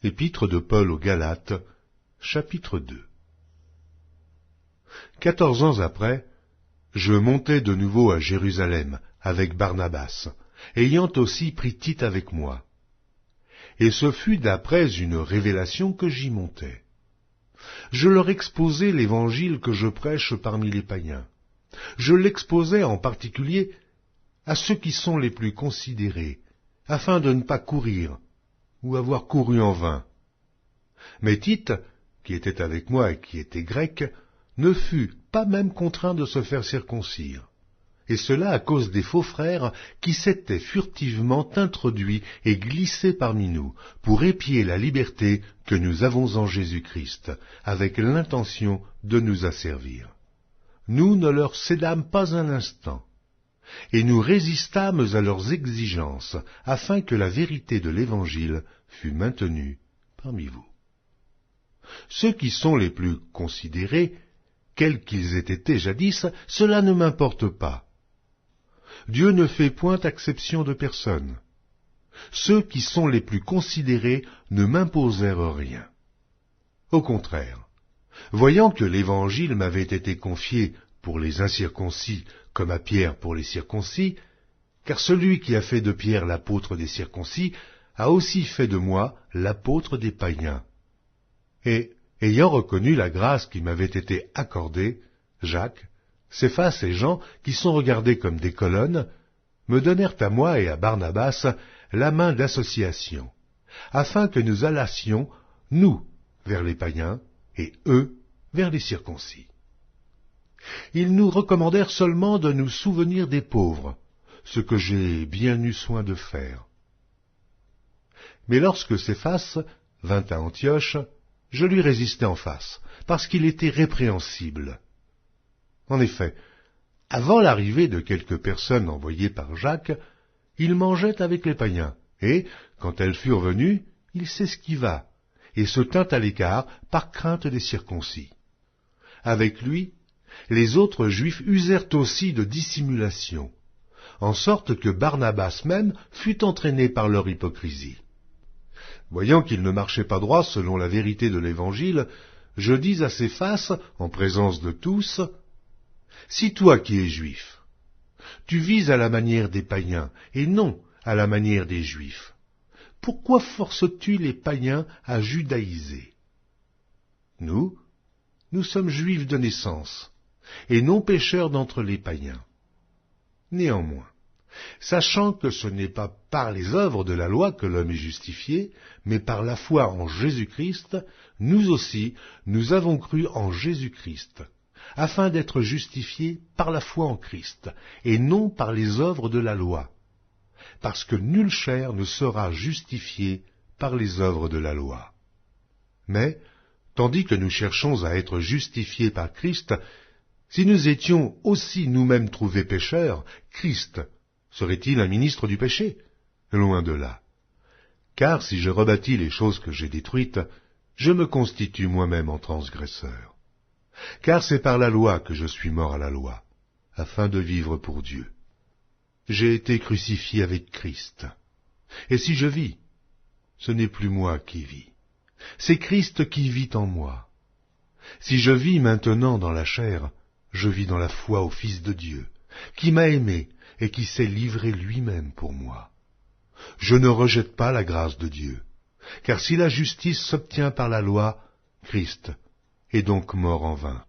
Épître de Paul aux Galates, chapitre 2. 14 ans après, je montai de nouveau à Jérusalem avec Barnabas, ayant aussi pris Tite avec moi. Et ce fut d'après une révélation que j'y montai. Je leur exposai l'évangile que je prêche parmi les païens. Je l'exposai en particulier à ceux qui sont les plus considérés, afin de ne pas courir, ou avoir couru en vain. Mais Tite, qui était avec moi et qui était grec, ne fut pas même contraint de se faire circoncire, et cela à cause des faux frères qui s'étaient furtivement introduits et glissés parmi nous, pour épier la liberté que nous avons en Jésus-Christ, avec l'intention de nous asservir. Nous ne leur cédâmes pas un instant, et nous résistâmes à leurs exigences, afin que la vérité de l'Évangile fût maintenue parmi vous. Ceux qui sont les plus considérés, quels qu'ils aient été jadis, cela ne m'importe pas. Dieu ne fait point acception de personne. Ceux qui sont les plus considérés ne m'imposèrent rien. Au contraire, voyant que l'Évangile m'avait été confié pour les incirconcis comme à Pierre pour les circoncis, car celui qui a fait de Pierre l'apôtre des circoncis a aussi fait de moi l'apôtre des païens. Et, ayant reconnu la grâce qui m'avait été accordée, Jacques, Céphas et Jean, qui sont regardés comme des colonnes, me donnèrent à moi et à Barnabas la main d'association, afin que nous allassions, nous, vers les païens, et eux, vers les circoncis. Ils nous recommandèrent seulement de nous souvenir des pauvres, ce que j'ai bien eu soin de faire. Mais lorsque Céphas vint à Antioche, je lui résistai en face, parce qu'il était répréhensible. En effet, avant l'arrivée de quelques personnes envoyées par Jacques, il mangeait avec les païens, et, quand elles furent venues, il s'esquiva, et se tint à l'écart par crainte des circoncis. Avec lui, les autres Juifs usèrent aussi de dissimulation, en sorte que Barnabas même fut entraîné par leur hypocrisie. Voyant qu'il ne marchait pas droit selon la vérité de l'Évangile, je dis à Céphas, en présence de tous, « Si toi qui es juif, tu vises à la manière des païens et non à la manière des juifs, pourquoi forces-tu les païens à judaïser? Nous sommes juifs de naissance, et non pécheurs d'entre les païens. Néanmoins, sachant que ce n'est pas par les œuvres de la loi que l'homme est justifié, mais par la foi en Jésus-Christ, nous aussi, nous avons cru en Jésus-Christ, afin d'être justifiés par la foi en Christ, et non par les œuvres de la loi, parce que nulle chair ne sera justifiée par les œuvres de la loi. Mais, tandis que nous cherchons à être justifiés par Christ, si nous étions aussi nous-mêmes trouvés pécheurs, Christ serait-il un ministre du péché? Loin de là. Car si je rebâtis les choses que j'ai détruites, je me constitue moi-même en transgresseur. Car c'est par la loi que je suis mort à la loi, afin de vivre pour Dieu. J'ai été crucifié avec Christ. Et si je vis, ce n'est plus moi qui vis. C'est Christ qui vit en moi. Si je vis maintenant dans la chair, je vis dans la foi au Fils de Dieu, qui m'a aimé et qui s'est livré lui-même pour moi. Je ne rejette pas la grâce de Dieu, car si la justice s'obtient par la loi, Christ est donc mort en vain.